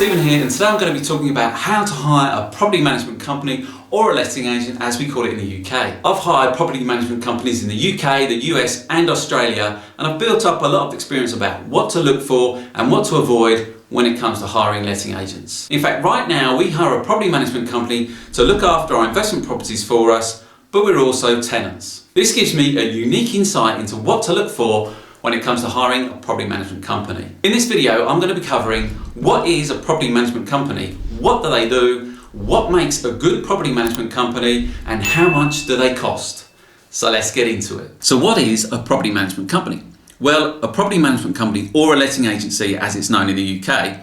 Stephen here, and today I'm going to be talking about how to hire a property management company or a letting agent, as we call it in the UK. I've hired property management companies in the UK, the US and Australia, and I've built up a lot of experience about what to look for and what to avoid when it comes to hiring letting agents. In fact, right now we hire a property management company to look after our investment properties for us, but we're also tenants. This gives me a unique insight into what to look for when it comes to hiring a property management company. In this video, I'm going to be covering what is a property management company, what do they do, what makes a good property management company, and how much do they cost. So let's get into it. So what is a property management company? Well, a property management company or a letting agency, as it's known in the UK,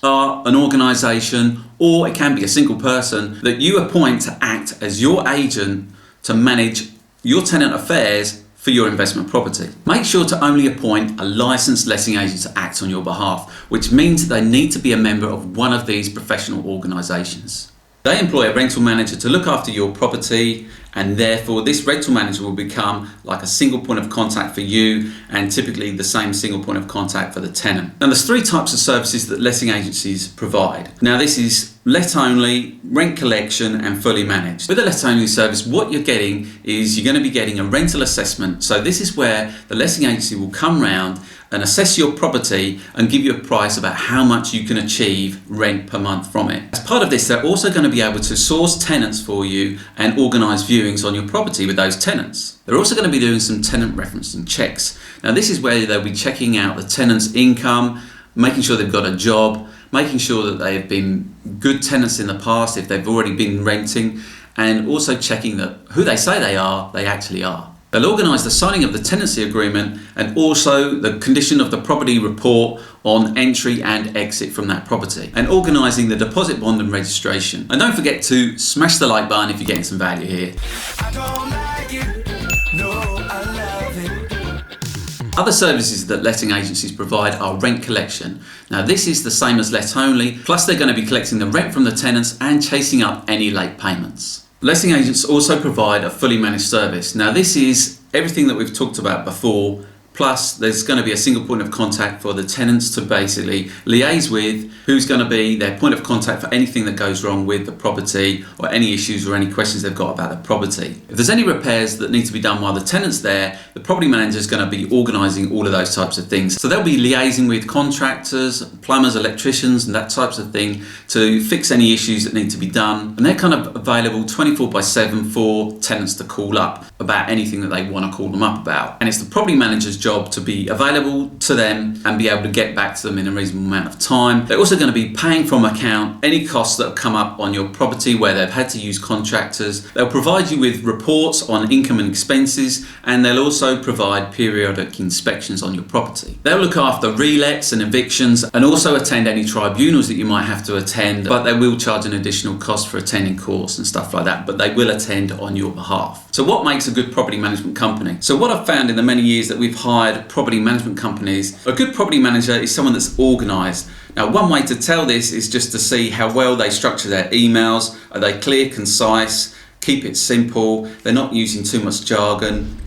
are an organisation, or it can be a single person, that you appoint to act as your agent to manage your tenant affairs for your investment property. Make sure to only appoint a licensed letting agent to act on your behalf, which means they need to be a member of one of these professional organisations. They employ a rental manager to look after your property, and therefore this rental manager will become like a single point of contact for you, and typically the same single point of contact for the tenant. Now there's three types of services that letting agencies provide. Now this is let only, rent collection and fully managed. With a let only service, what you're getting is you're going to be getting a rental assessment. So this is where the letting agency will come round and assess your property and give you a price about how much you can achieve rent per month from it. As part of this, they're also going to be able to source tenants for you and organise viewings on your property with those tenants. They're also going to be doing some tenant referencing checks. Now this is where they'll be checking out the tenant's income, making sure they've got a job, making sure that they have been good tenants in the past if they've already been renting, and also checking that who they say they are, they actually are. They'll organise the signing of the tenancy agreement and also the condition of the property report on entry and exit from that property, and organising the deposit bond and registration. And don't forget to smash the like button if you're getting some value here. I don't like it. No, I love it. Other services that letting agencies provide are rent collection. Now this is the same as let only, plus they're going to be collecting the rent from the tenants and chasing up any late payments. Letting agents also provide a fully managed service. Now this is everything that we've talked about before, plus there's going to be a single point of contact for the tenants to basically liaise with, who's going to be their point of contact for anything that goes wrong with the property or any issues or any questions they've got about the property. If there's any repairs that need to be done while the tenant's there, the property manager is going to be organising all of those types of things. So they'll be liaising with contractors, plumbers, electricians and that types of thing to fix any issues that need to be done, and they're kind of available 24/7 for tenants to call up about anything that they want to call them up about. And it's the property manager's job to be available to them and be able to get back to them in a reasonable amount of time. They're also going to be paying from account any costs that have come up on your property where they've had to use contractors. They'll provide you with reports on income and expenses, and they'll also provide periodic inspections on your property. They'll look after relets and evictions and also attend any tribunals that you might have to attend, but they will charge an additional cost for attending courts and stuff like that, but they will attend on your behalf. So what makes a good property management company? So what I've found in the many years that we've hired property management companies, a good property manager is someone that's organised. Now one way to tell this is just to see how well they structure their emails. Are they clear, concise, keep it simple, they're not using too much jargon.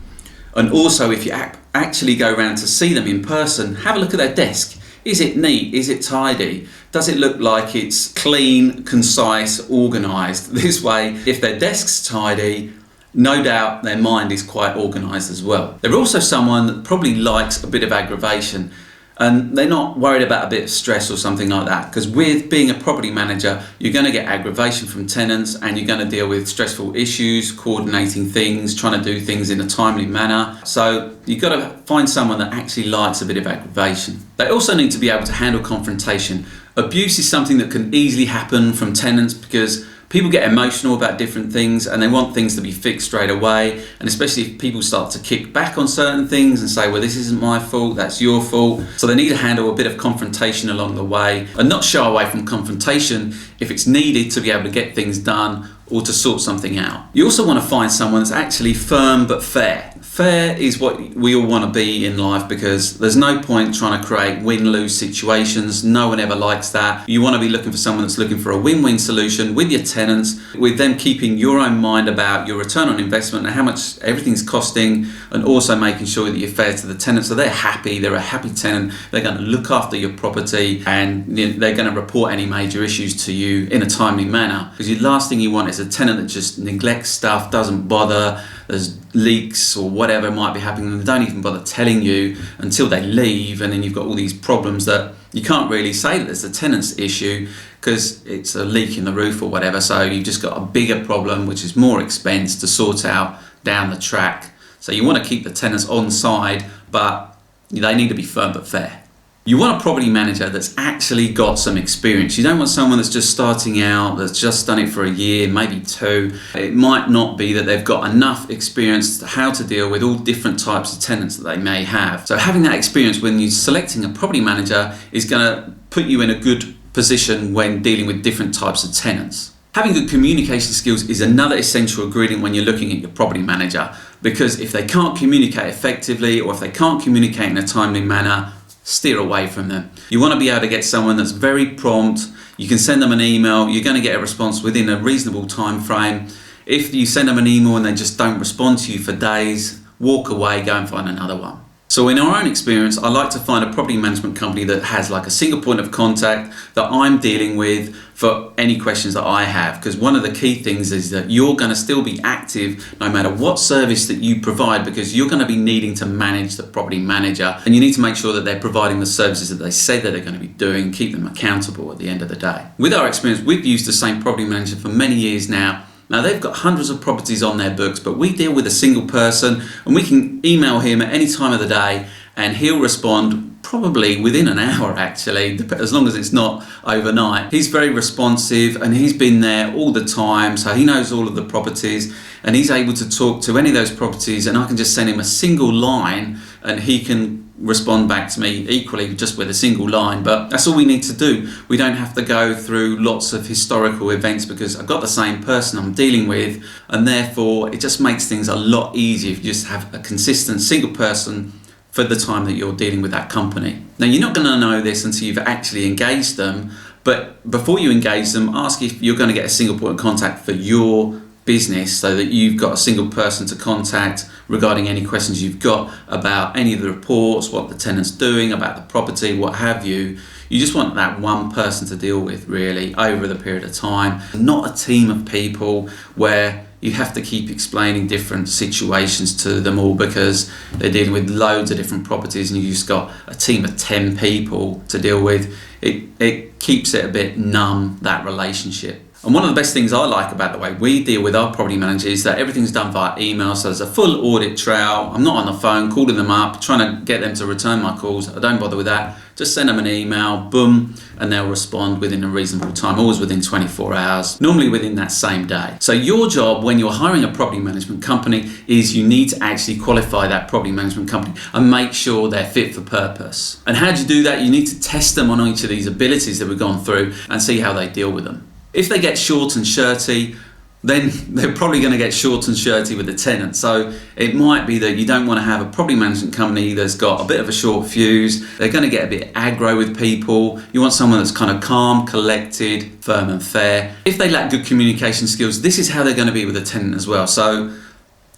And also if you actually go around to see them in person, have a look at their desk. Is it neat? Is it tidy? Does it look like it's clean, concise, organised? This way, if their desk's tidy, no doubt their mind is quite organised as well. They're also someone that probably likes a bit of aggravation, and they're not worried about a bit of stress or something like that, because with being a property manager you're going to get aggravation from tenants and you're going to deal with stressful issues, coordinating things, trying to do things in a timely manner. So you've got to find someone that actually likes a bit of aggravation. They also need to be able to handle confrontation. Abuse is something that can easily happen from tenants because people get emotional about different things and they want things to be fixed straight away, and especially if people start to kick back on certain things and say, well, this isn't my fault, that's your fault. So they need to handle a bit of confrontation along the way and not shy away from confrontation if it's needed to be able to get things done or to sort something out. You also want to find someone that's actually firm but fair. Fair is what we all want to be in life, because there's no point trying to create win-lose situations. No one ever likes that. You want to be looking for someone that's looking for a win-win solution with your tenants, with them keeping your own mind about your return on investment and how much everything's costing, and also making sure that you're fair to the tenants so they're happy, they're a happy tenant, they're going to look after your property, and they're going to report any major issues to you in a timely manner. Because the last thing you want is a tenant that just neglects stuff, doesn't bother, there's leaks or whatever might be happening, and they don't even bother telling you until they leave, and then you've got all these problems that you can't really say that it's a tenant's issue because it's a leak in the roof or whatever. So you've just got a bigger problem, which is more expense to sort out down the track. So you want to keep the tenants on side, but they need to be firm but fair. You want a property manager that's actually got some experience. You don't want someone that's just starting out, that's just done it for a year, maybe 2. It might not be that they've got enough experience to how to deal with all different types of tenants that they may have. So having that experience when you're selecting a property manager is going to put you in a good position when dealing with different types of tenants. Having good communication skills is another essential ingredient when you're looking at your property manager, because if they can't communicate effectively, or if they can't communicate in a timely manner, steer away from them. You want to be able to get someone that's very prompt. You can send them an email, you're going to get a response within a reasonable time frame. If you send them an email and they just don't respond to you for days, walk away, go and find another one. So in our own experience, I like to find a property management company that has like a single point of contact that I'm dealing with for any questions that I have, because one of the key things is that you're going to still be active no matter what service that you provide, because you're going to be needing to manage the property manager, and you need to make sure that they're providing the services that they say that they're going to be doing, keep them accountable at the end of the day. With our experience, we've used the same property manager for many years now. Now they've got hundreds of properties on their books, but we deal with a single person, and we can email him at any time of the day and he'll respond probably within an hour, actually, as long as it's not overnight. He's very responsive and he's been there all the time, so he knows all of the properties, and he's able to talk to any of those properties, and I can just send him a single line and he can respond back to me equally just with a single line. But that's all we need to do. We don't have to go through lots of historical events, because I've got the same person I'm dealing with, and therefore it just makes things a lot easier if you just have a consistent single person for the time that you're dealing with that company. Now you're not going to know this until you've actually engaged them, but before you engage them, ask if you're going to get a single point of contact for your business, so that you've got a single person to contact regarding any questions you've got about any of the reports, what the tenant's doing, about the property, what have you. You just want that one person to deal with really over the period of time, not a team of people where you have to keep explaining different situations to them all because they're dealing with loads of different properties and you just got a team of 10 people to deal with. It keeps it a bit numb, that relationship. And one of the best things I like about the way we deal with our property manager is that everything's done via email, so there's a full audit trail. I'm not on the phone calling them up, trying to get them to return my calls. I don't bother with that. Just send them an email, boom, and they'll respond within a reasonable time, always within 24 hours, normally within that same day. So your job when you're hiring a property management company is you need to actually qualify that property management company and make sure they're fit for purpose. And how do you do that? You need to test them on each of these abilities that we've gone through and see how they deal with them. If they get short and shirty, then they're probably going to get short and shirty with the tenant. So it might be that you don't want to have a property management company that's got a bit of a short fuse. They're going to get a bit aggro with people. You want someone that's kind of calm, collected, firm and fair. If they lack good communication skills, this is how they're going to be with the tenant as well. So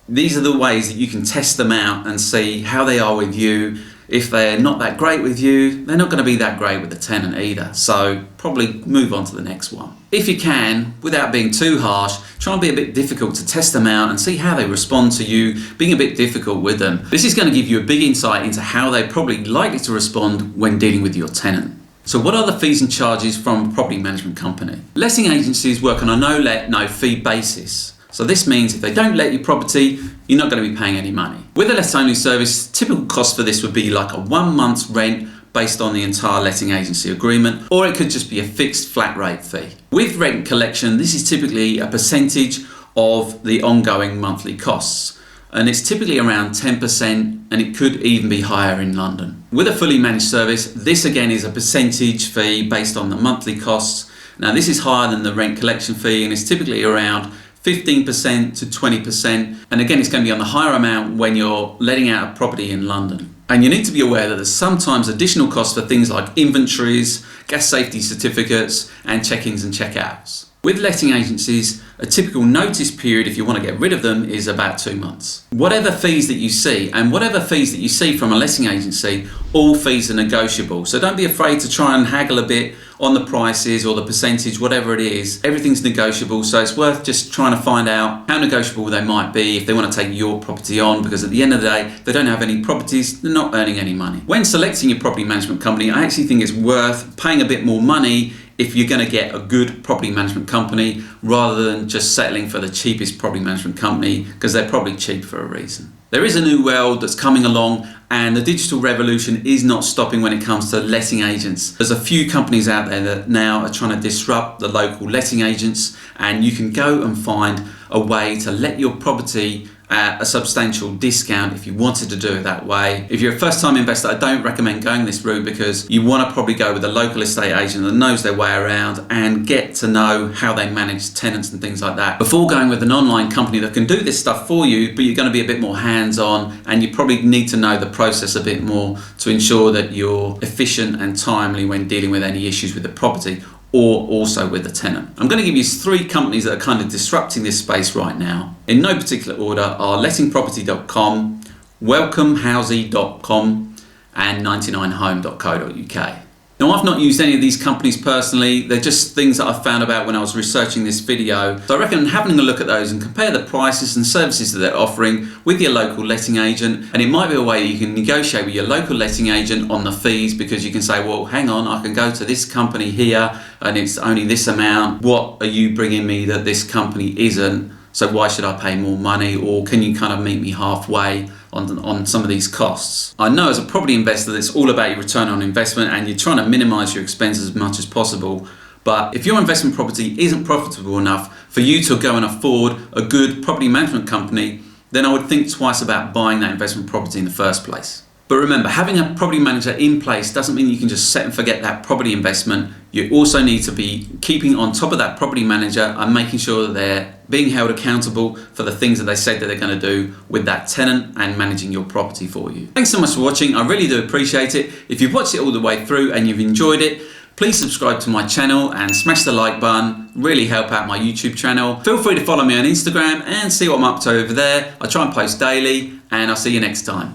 these are the ways that you can test them out and see how they are with you. If they're not that great with you, they're not going to be that great with the tenant either. So probably move on to the next one. If you can, without being too harsh, try and be a bit difficult to test them out and see how they respond to you, being a bit difficult with them. This is going to give you a big insight into how they're probably likely to respond when dealing with your tenant. So what are the fees and charges from a property management company? Letting agencies work on a no-let, no-fee basis. So this means if they don't let you property, you're not going to be paying any money. With a let-only service, typical cost for this would be like a 1 month's rent based on the entire letting agency agreement, or it could just be a fixed flat rate fee. With rent collection, this is typically a percentage of the ongoing monthly costs, and it's typically around 10%, and it could even be higher in London. With a fully managed service, this again is a percentage fee based on the monthly costs. Now this is higher than the rent collection fee, and it's typically around 15% to 20, and again it's going to be on the higher amount when you're letting out a property in London. And you need to be aware that there's sometimes additional costs for things like inventories, gas safety certificates, and check-ins and check-outs. With letting agencies, a typical notice period if you want to get rid of them is about 2 months. Whatever fees that you see from a letting agency, all fees are negotiable. So don't be afraid to try and haggle a bit on the prices or the percentage, whatever it is. Everything's negotiable, so it's worth just trying to find out how negotiable they might be if they want to take your property on, because at the end of the day, they don't have any properties, they're not earning any money. When selecting your property management company, I actually think it's worth paying a bit more money if you're going to get a good property management company rather than just settling for the cheapest property management company, because they're probably cheap for a reason. There is a new world that's coming along, and the digital revolution is not stopping when it comes to letting agents. There's a few companies out there that now are trying to disrupt the local letting agents, and you can go and find a way to let your property at a substantial discount if you wanted to do it that way. If you're a first-time investor, I don't recommend going this route, because you want to probably go with a local estate agent that knows their way around and get to know how they manage tenants and things like that before going with an online company that can do this stuff for you, but you're going to be a bit more hands-on, and you probably need to know the process a bit more to ensure that you're efficient and timely when dealing with any issues with the property or also with the tenant. I'm going to give you 3 companies that are kind of disrupting this space right now. In no particular order are lettingproperty.com, welcomehousey.com and 99home.co.uk. Now, I've not used any of these companies personally, they're just things that I found about when I was researching this video. So I recommend having a look at those and compare the prices and services that they're offering with your local letting agent. And it might be a way that you can negotiate with your local letting agent on the fees, because you can say, well, hang on, I can go to this company here and it's only this amount. What are you bringing me that this company isn't? So why should I pay more money? Or can you kind of meet me halfway on some of these costs? I know as a property investor that it's all about your return on investment, and you're trying to minimize your expenses as much as possible. But if your investment property isn't profitable enough for you to go and afford a good property management company, then I would think twice about buying that investment property in the first place. But remember, having a property manager in place doesn't mean you can just set and forget that property investment. You also need to be keeping on top of that property manager and making sure that they're being held accountable for the things that they said that they're going to do with that tenant and managing your property for you. Thanks so much for watching. I really do appreciate it. If you've watched it all the way through and you've enjoyed it, please subscribe to my channel and smash the like button. Really help out my YouTube channel. Feel free to follow me on Instagram and see what I'm up to over there. I try and post daily, and I'll see you next time.